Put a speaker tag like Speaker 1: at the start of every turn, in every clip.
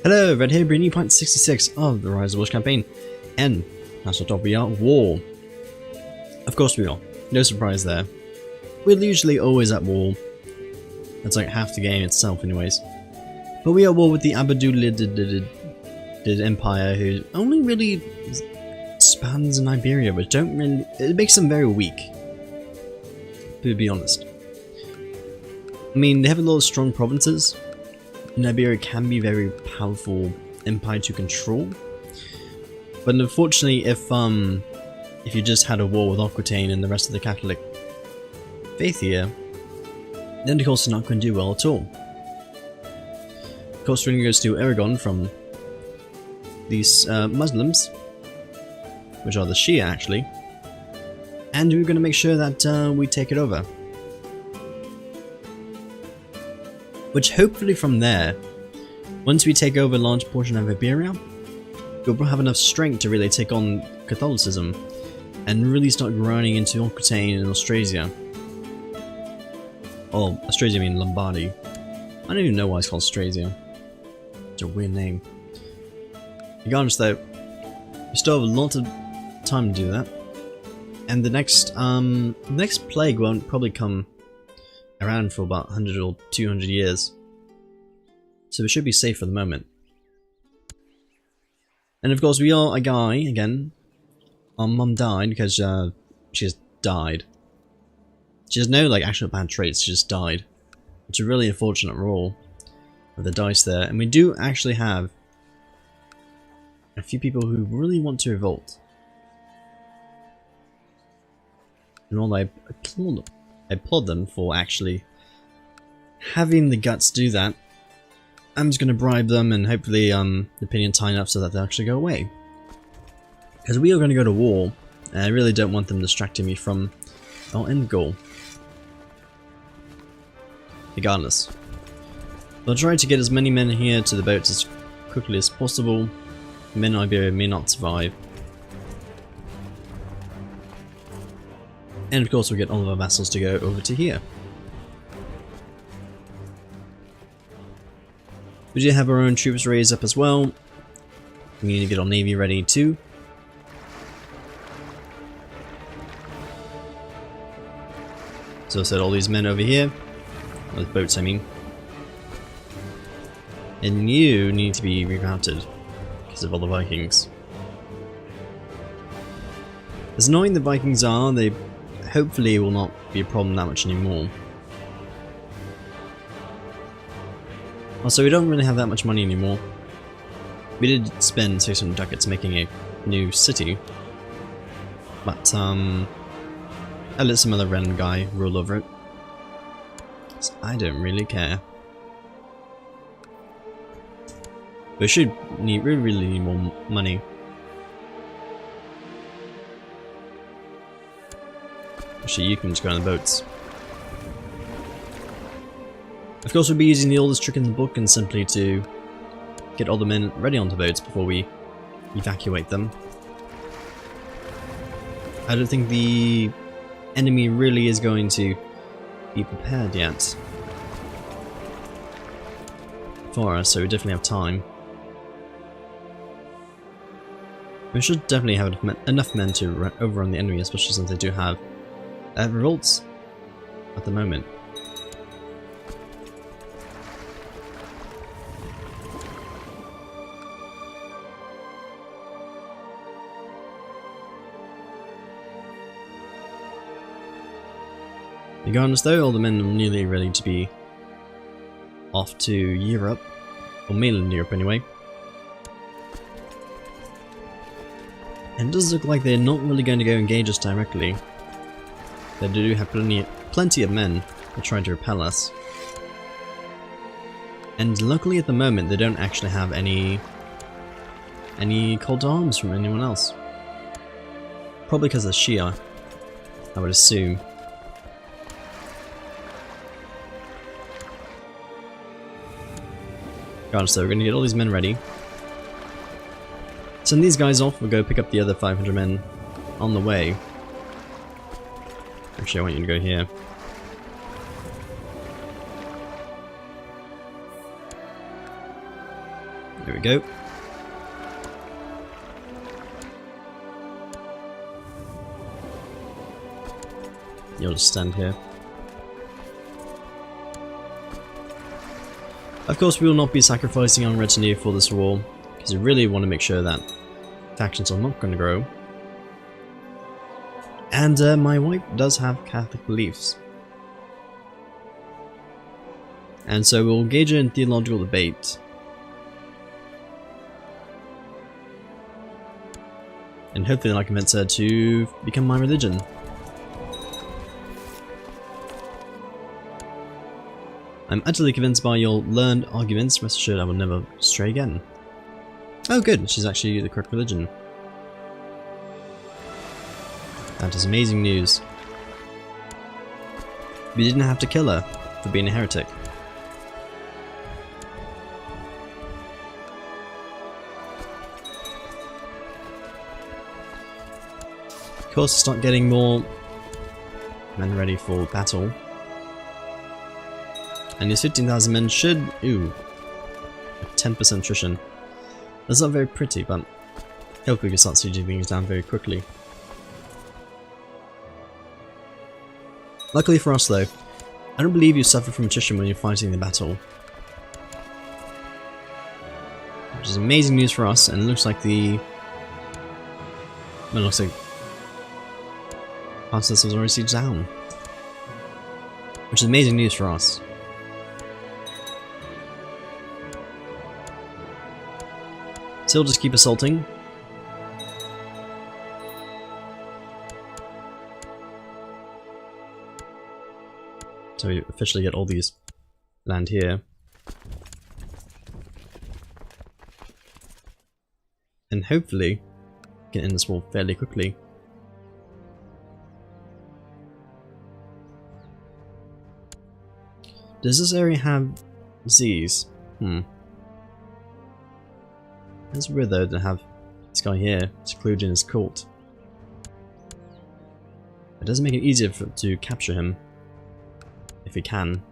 Speaker 1: Hello, Red here, bringing you point 66 of the Rise of the Welsh campaign, and that's what we are, war. Of course we are, no surprise there. We're usually always at war. That's like half the game itself anyways. But we are at war with the Abadulid Empire, who only really spans in Iberia, but don't really, it makes them very weak, to be honest. I mean, they have a lot of strong provinces. Iberia can be a very powerful empire to control, but unfortunately, if you just had a war with Aquitaine and the rest of the Catholic faith here, then of course it's not going to do well at all. Of course, we're going to go steal Aragon from these Muslims, which are the Shia actually, and we're going to make sure that we take it over. Which hopefully from there, once we take over a large portion of Iberia, we'll have enough strength to really take on Catholicism and really start grinding into Aquitaine and Austrasia. Oh, Austrasia I mean Lombardy. I don't even know why it's called Austrasia. It's a weird name. Regardless though, we still have a lot of time to do that. And the next plague won't probably come around for about 100 or 200 years. So we should be safe for the moment. And of course we are a guy, again. Our mum died because she just died. She has no actual bad traits, she just died. It's a really unfortunate roll with the dice there. And we do actually have a few people who really want to revolt. And all I applaud them for actually having the guts to do that. I'm just going to bribe them and hopefully the opinion tighten up so that they'll actually go away. Because we are going to go to war, and I really don't want them distracting me from our end goal. Regardless. I'll try to get as many men here to the boats as quickly as possible. Men in Iberia may not survive. And of course we'll get all of our vassals to go over to here. We do have our own troops raised up as well. We need to get our navy ready too. So I said all these men over here. With boats I mean. And you need to be rerouted because of all the Vikings. As annoying the Vikings are, they hopefully it will not be a problem that much anymore. Also, we don't really have that much money anymore. We did spend 600 ducats making a new city, but I let some other random guy rule over it. So I don't really care. We should really need more money. Actually, you can just go on the boats. Of course, we'll be using the oldest trick in the book and simply to get all the men ready onto boats before we evacuate them. I don't think the enemy really is going to be prepared yet for us, so we definitely have time. We should definitely have enough men to overrun the enemy, especially since they do have revolts at the moment. Regardless though, all the men are nearly ready to be off to Europe, or mainland Europe anyway. And it does look like they're not really going to go engage us directly. They do have plenty of men who are trying to repel us. And luckily at the moment they don't actually have any call to arms from anyone else. Probably because of Shia, I would assume. Gosh, so we're going to get all these men ready. Send these guys off, we'll go pick up the other 500 men on the way. Actually, I want you to go here. There we go. You'll just stand here. Of course, we will not be sacrificing our retinue for this war, because we really want to make sure that factions are not going to grow. And my wife does have Catholic beliefs. And so we'll engage her in theological debate. And hopefully I convince her to become my religion. I'm utterly convinced by your learned arguments, rest assured I will never stray again. Oh good, she's actually the correct religion. That is amazing news. We didn't have to kill her for being a heretic. Of course, start getting more men ready for battle. And these 15,000 men should... ooh, a 10% attrition. That's not very pretty, but hopefully we can start sieging things down very quickly. Luckily for us though, I don't believe you suffer from attrition when you're fighting the battle. Which is amazing news for us, and it looks like the... well, it looks like part of this was already sieged down. Which is amazing news for us. Still just keep assaulting. So we officially get all these land here. And hopefully can end this war fairly quickly. Does this area have Z's? It's weird though to have this guy here secluded in his cult. It doesn't make it easier to capture him, if we can.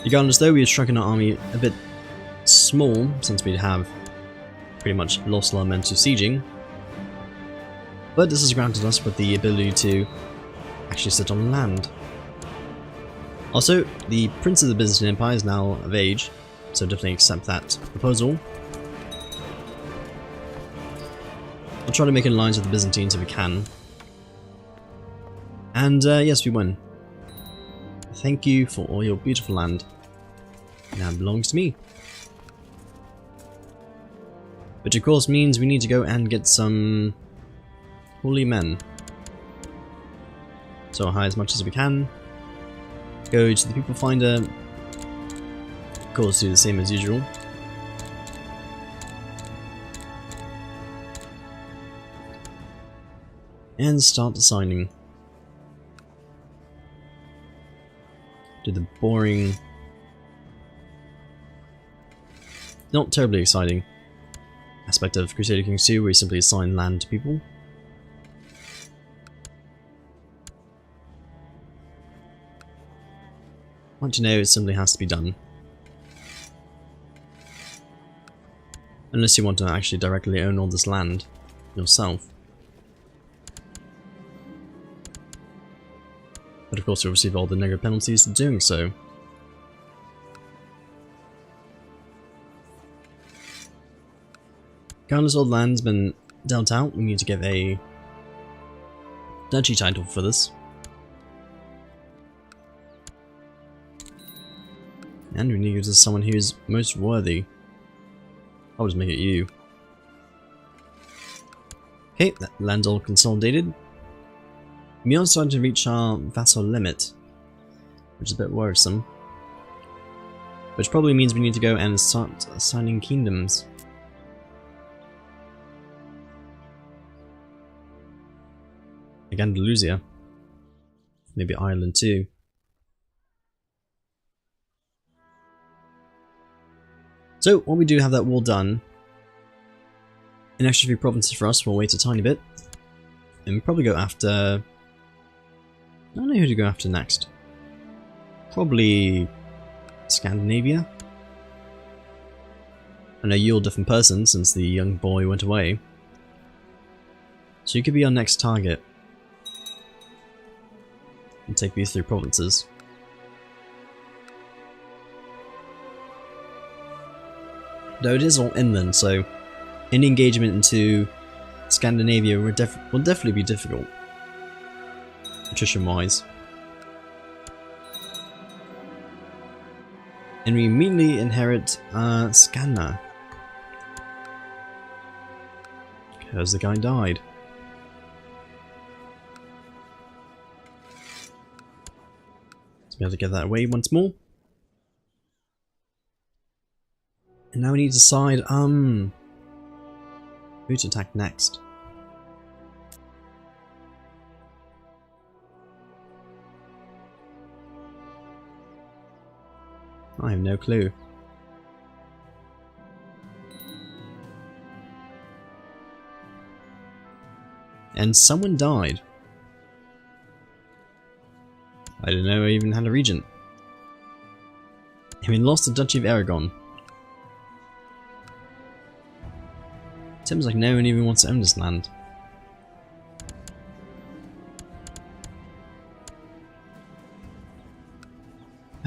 Speaker 1: Regardless though, we have shrunken our army a bit small, since we have pretty much lost our men to sieging. But this has granted us with the ability to actually sit on land. Also, the Prince of the Byzantine Empire is now of age, so definitely accept that proposal. I'll try to make an alliance with the Byzantines if we can. And yes, we win. Thank you for all your beautiful land. Now it belongs to me. Which of course means we need to go and get some holy men. So I'll hire as much as we can. Go to the people finder. Of course, do the same as usual. And start assigning. Do the boring, not terribly exciting aspect of Crusader Kings 2, where you simply assign land to people. Once you know, it simply has to be done. Unless you want to actually directly own all this land yourself. But of course you'll receive all the negative penalties for doing so. Regardless all the land's been dealt out, we need to give a duchy title for this. And we need to give this to someone who is most worthy. I'll just make it you. Okay, that land's all consolidated. We are starting to reach our vassal limit, which is a bit worrisome. Which probably means we need to go and start assigning kingdoms. Like Andalusia. Maybe Ireland too. So, when we do have that wall done, An extra few provinces for us, we'll wait a tiny bit. And we'll probably go after... I don't know who to go after next. Probably... Scandinavia? I know you're a different person since the young boy went away. So you could be our next target. And take these 3 provinces. Though it is all inland, so any engagement into Scandinavia will definitely be difficult. Attrition-wise. And we immediately inherit Scanna. Because the guy died. So we have to get that away once more. And now we need to decide, who to attack next. I have no clue. And someone died. I didn't know I even had a regent. And we lost the Duchy of Aragon. Seems like no one even wants to own this land.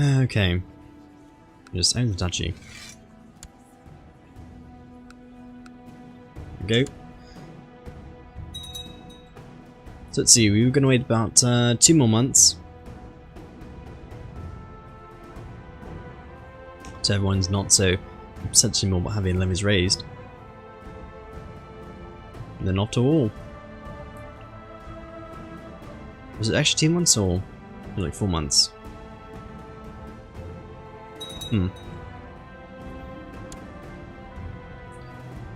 Speaker 1: Okay. Just own the duchy. There we go. So let's see, we were going to wait about 2 more months. So everyone's not so potentially more about having levies raised. And then off to war. Was it actually 2 months or like 4 months?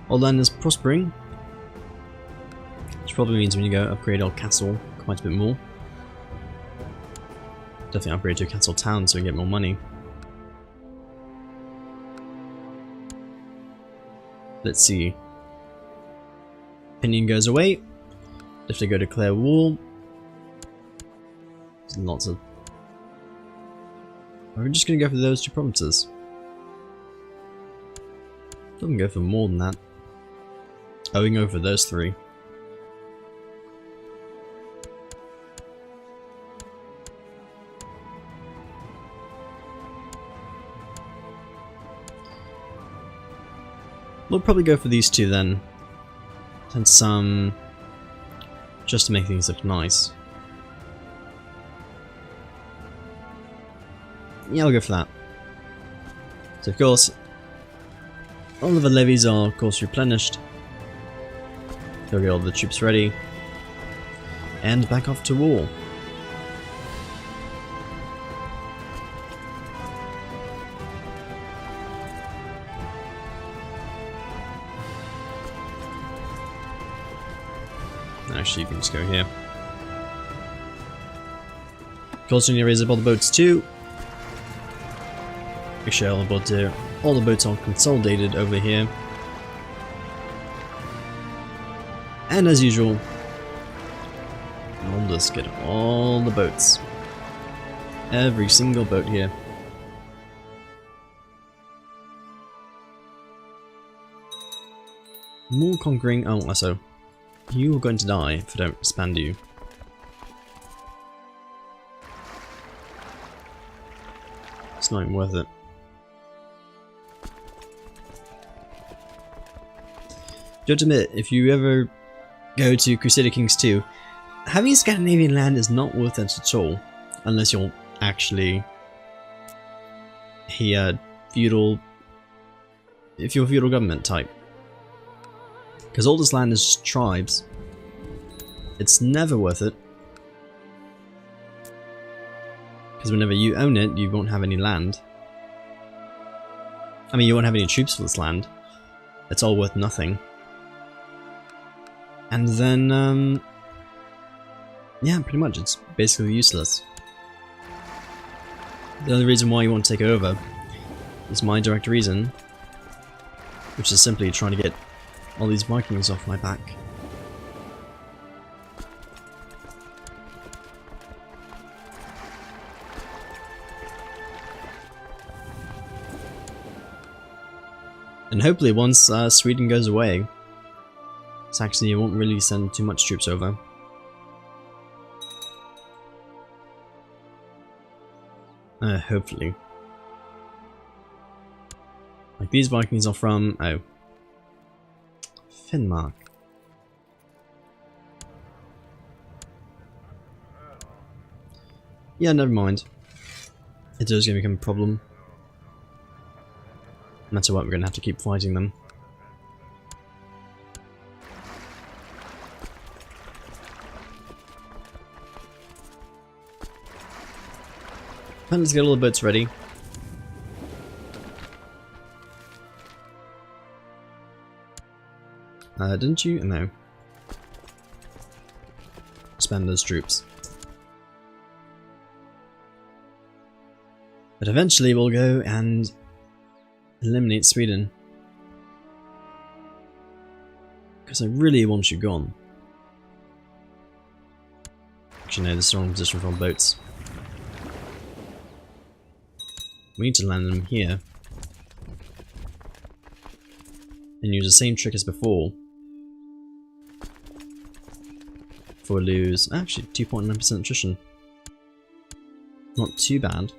Speaker 1: Our land is prospering, which probably means we need to go upgrade our castle quite a bit more. Definitely upgrade to a castle town so we can get more money. Let's see. Opinion goes away. If they go declare war. There's lots of... Are we just going to go for those 2 provinces? Doesn't go for more than that. Oh, we can go for those 3. We'll probably go for these 2 then. And some... just to make things look nice. Yeah, I'll go for that. So of course, all of the levies are of course replenished. Go get all the troops ready. And back off to war. Actually, you can just go here. Of course, you need to raise up all the boats too. Make sure all the boats are consolidated over here. And as usual, we'll just get all the boats. Every single boat here. More conquering. Oh, also, you are going to die if I don't expand you. It's not even worth it. Do you have to admit, if you ever go to Crusader Kings 2, having Scandinavian land is not worth it at all, unless you're actually a feudal, if you're a feudal government type. Because all this land is just tribes. It's never worth it. Because whenever you own it, you won't have any land. I mean, you won't have any troops for this land. It's all worth nothing. And then, yeah, pretty much, it's basically useless. The only reason why you want to take it over is my direct reason, which is simply trying to get all these Vikings off my back. And hopefully once Sweden goes away, Saxony won't really send too much troops over. Hopefully. Like these Vikings are from, oh, Finnmark. Yeah, never mind. It is going to become a problem. No matter what, we're going to have to keep fighting them. And let's get all the boats ready. Didn't you? No. Spend those troops. But eventually we'll go and eliminate Sweden. Because I really want you gone. Actually no, this is the wrong position for boats. We need to land them here. And use the same trick as before. For lose, actually 2.9% attrition. Not too bad.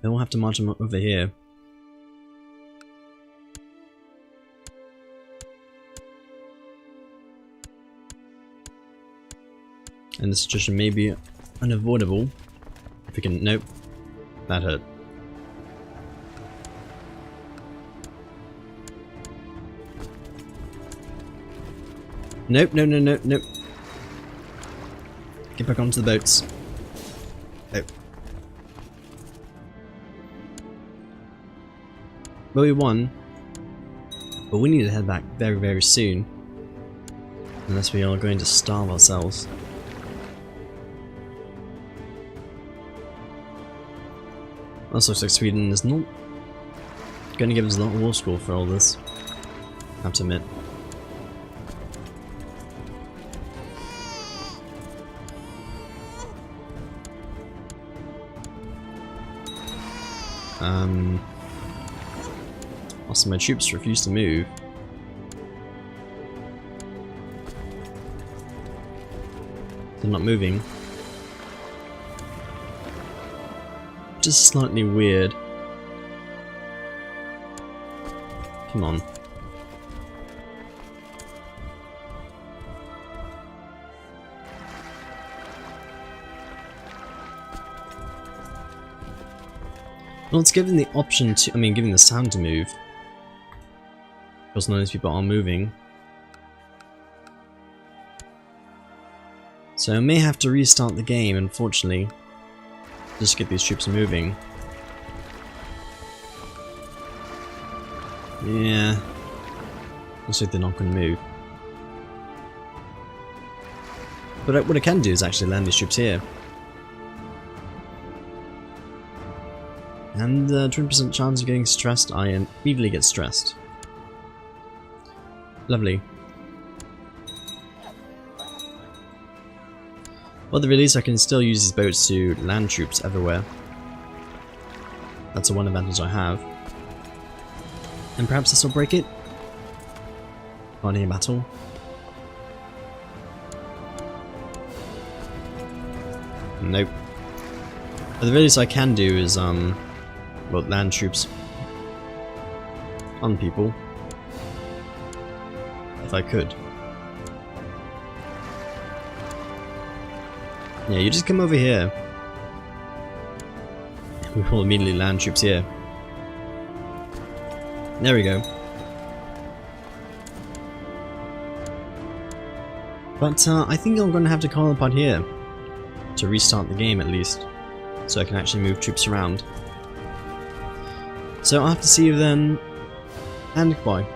Speaker 1: Then we'll have to march them over here. And this attrition may be unavoidable. If we can, nope, that hurt. Nope, no, no, no, nope. Get back onto the boats. Oh. Well, we won, but we need to head back very, very soon. Unless we are going to starve ourselves. Also looks like Sweden is not going to give us a lot of war score for all this, I have to admit. Also my troops refuse to move. They're not moving. Which is slightly weird. Come on. Well, it's given the option to, given the sound to move. Because none of these people are moving. So I may have to restart the game, unfortunately. Just to get these troops moving. Yeah. Looks like they're not going to move. But what I can do is actually land these troops here. And 20% chance of getting stressed, I immediately get stressed. Lovely. Well, at the very least, I can still use these boats to land troops everywhere. That's the one advantage I have. And perhaps this will break it? Finding a battle. Nope. But the very least I can do is, well, land troops on people. If I could. Yeah, you just come over here. We will immediately land troops here. There we go. But I think I'm going to have to call upon here. To restart the game at least. So I can actually move troops around. So I'll have to see you then. And goodbye.